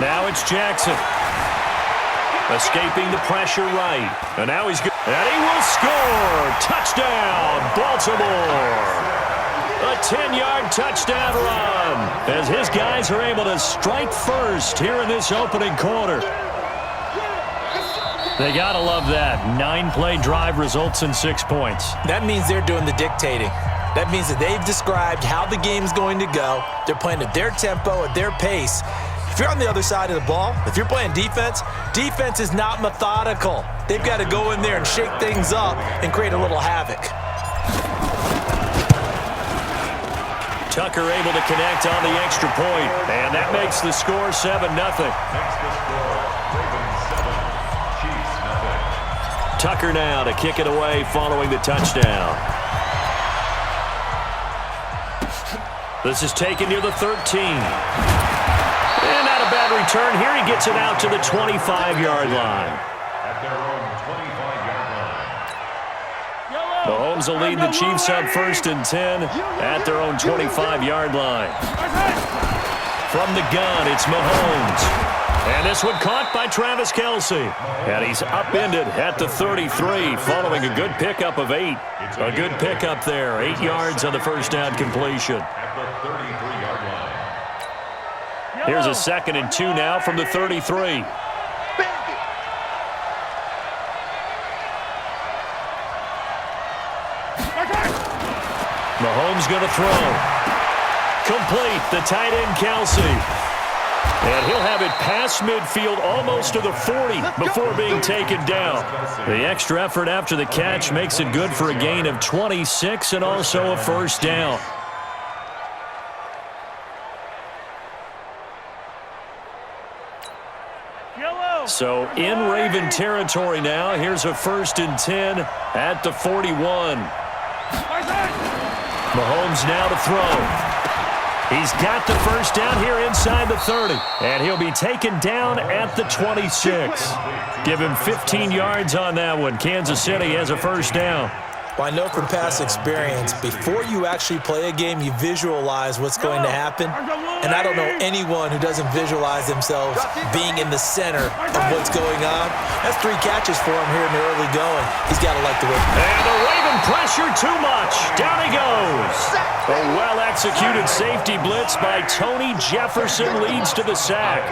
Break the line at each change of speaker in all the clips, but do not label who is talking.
Now it's Jackson. Escaping the pressure right. And now he's good. And he will score. Touchdown, Baltimore. A 10-yard touchdown run as his guys are able to strike first here in this opening quarter. They got to love that. 9-play drive results in 6 points.
That means they're doing the dictating. That means that they've described how the game's going to go. They're playing at their tempo, at their pace. If you're on the other side of the ball, if you're playing defense, defense is not methodical. They've got to go in there and shake things up and create a little havoc.
Tucker able to connect on the extra point, and that makes the score 7-0. Tucker now to kick it away following the touchdown. This is taken near the 13. And not a bad return here. He gets it out to the 25-yard line. Mahomes will lead the Chiefs on 1st and 10 at their own 25-yard line. From the gun, it's Mahomes. And this one caught by Travis Kelce. And he's upended at the 33 following a good pickup of 8. A good pickup there. 8 yards on the first down completion. Here's a 2nd and 2 now from the 33. Mahomes going to throw. Complete, the tight end Kelce. And he'll have it past midfield almost to the 40 before being taken down. The extra effort after the catch makes it good for a gain of 26 and also a first down. So in Raven territory now. Here's a 1st and 10 at the 41. Mahomes now to throw. He's got the first down here inside the 30. And he'll be taken down at the 26. Give him 15 yards on that one. Kansas City has a first down.
Well, I know from past experience, before you actually play a game, you visualize what's going to happen. And I don't know anyone who doesn't visualize themselves being in the center of what's going on. That's 3 catches for him here in the early going. He's got to like the way.
And the Raven pressure too much. Down he goes. A well-executed safety blitz by Tony Jefferson leads to the sack.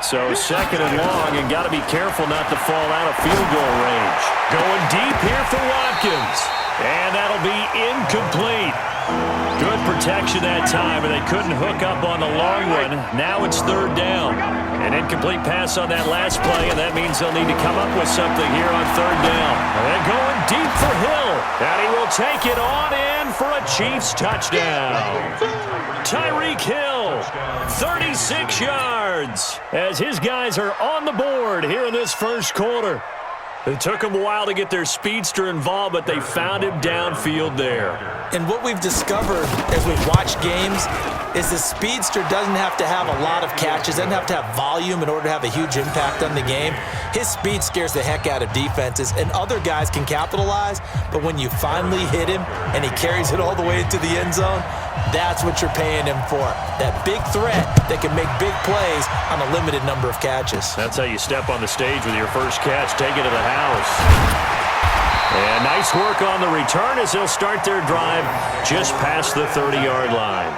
So 2nd and long, and got to be careful not to fall out of field goal range. Going deep here for Watkins. And that'll be incomplete. Good protection that time, and they couldn't hook up on the long one. Now it's 3rd down. An incomplete pass on that last play, and that means they'll need to come up with something here on 3rd down. And going deep for Hill. And he will take it on in for a Chiefs touchdown. Tyreek Hill, 36 yards, as his guys are on the board here in this first quarter. It took them a while to get their speedster involved, but they found him downfield there.
And what we've discovered as we've watched games is the speedster doesn't have to have a lot of catches, doesn't have to have volume in order to have a huge impact on the game. His speed scares the heck out of defenses, and other guys can capitalize, but when you finally hit him and he carries it all the way into the end zone, that's what you're paying him for. That big threat that can make big plays on a limited number of catches.
That's how you step on the stage with your first catch. Take it to the house. And nice work on the return as they'll start their drive just past the 30-yard line.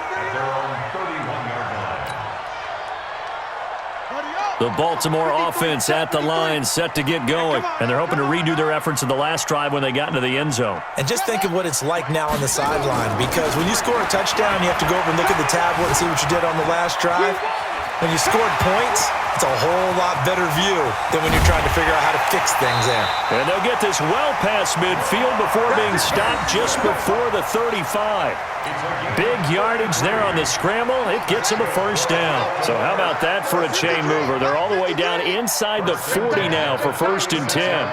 The Baltimore offense at the line, set to get going. And they're hoping to redo their efforts in the last drive when they got into the end zone.
And just think of what it's like now on the sideline, because when you score a touchdown, you have to go over and look at the tablet and see what you did on the last drive. When you scored points, it's a whole lot better view than when you're trying to figure out how to fix things there.
And they'll get this well past midfield before being stopped just before the 35. Big yardage there on the scramble. It gets them a first down. So how about that for a chain mover? They're all the way down inside the 40 now for 1st and 10.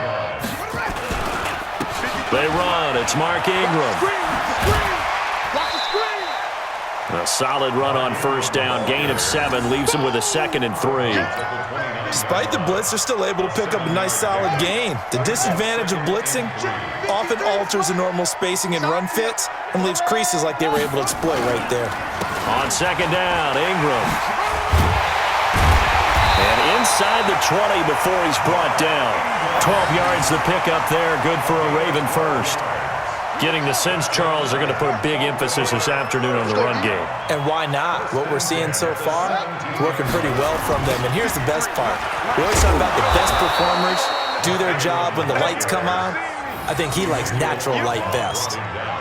They run. It's Mark Ingram. A solid run on 1st down. Gain of 7 leaves them with a 2nd and 3.
Despite the blitz, they're still able to pick up a nice solid gain. The disadvantage of blitzing often alters the normal spacing and run fits and leaves creases like they were able to exploit right there.
On 2nd down, Ingram. inside the 20 before he's brought down. 12 yards to pick up there. Good for a Raven first. Getting the sense, Charles, they're going to put a big emphasis this afternoon on the run game.
And why not? What we're seeing so far is working pretty well from them. And here's the best part. We always talk about the best performers do their job when the lights come on. I think he likes natural light best.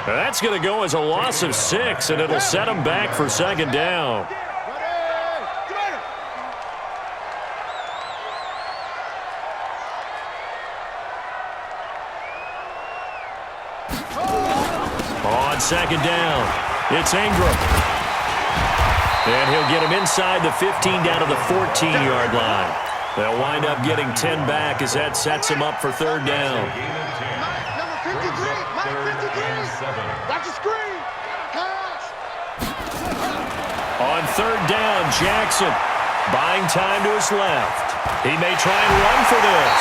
That's going to go as a loss of 6, and it'll set him back for second down. On second down, it's Ingram. And he'll get him inside the 15 down to the 14-yard line. They'll wind up getting 10 back as that sets him up for third down.
Watch the screen.
On third down, Jackson buying time to his left. He may try and run for this.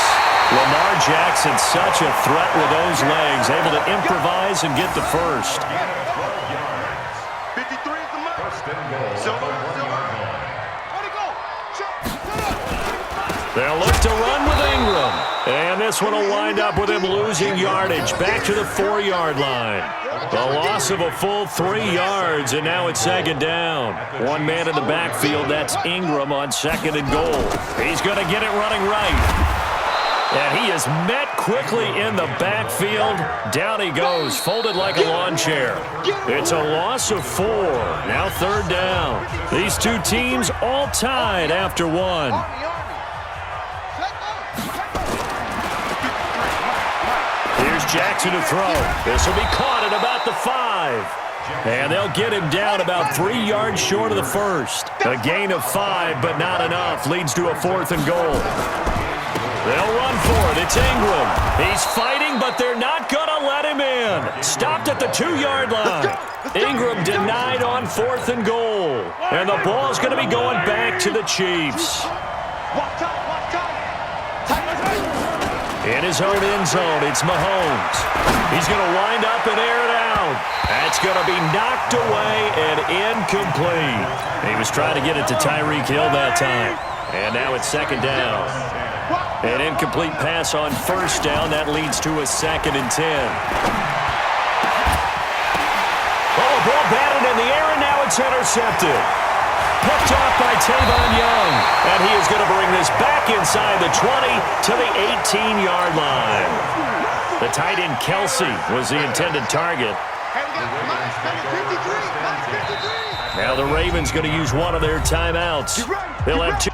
Lamar Jackson, such a threat with those legs, able to improvise and get the first.
53 is the mark. Silver. Let it go.
They'll look to run with Ingram. And this one will wind up with him losing yardage back to the 4-yard line. The loss of a full 3 yards, and now it's second down. One man in the backfield, that's Ingram on second and goal. He's going to get it running right. And he is met quickly in the backfield. Down he goes, folded like a lawn chair. It's a loss of 4. Now third down. These two teams all tied after one. Here's Jackson to throw. This will be caught at about the 5. And they'll get him down about 3 yards short of the first. A gain of 5, but not enough. Leads to a 4th and goal. They'll run for it. It's Ingram. He's fighting, but they're not going to let him in. Stopped at the 2-yard line. Ingram denied on 4th and goal. And the ball's going to be going back to the Chiefs. In his own end zone, it's Mahomes. He's going to wind up and air it out. That's going to be knocked away and incomplete. He was trying to get it to Tyreek Hill that time. And now it's second down. An incomplete pass on first down. That leads to a 2nd and 10. Oh, ball batted in the air, and now it's intercepted. Picked off by Tavon Young. And he is going to bring this back inside the 20 to the 18-yard line. The tight end Kelsey was the intended target. Now the Ravens going to use one of their timeouts. They'll have 2.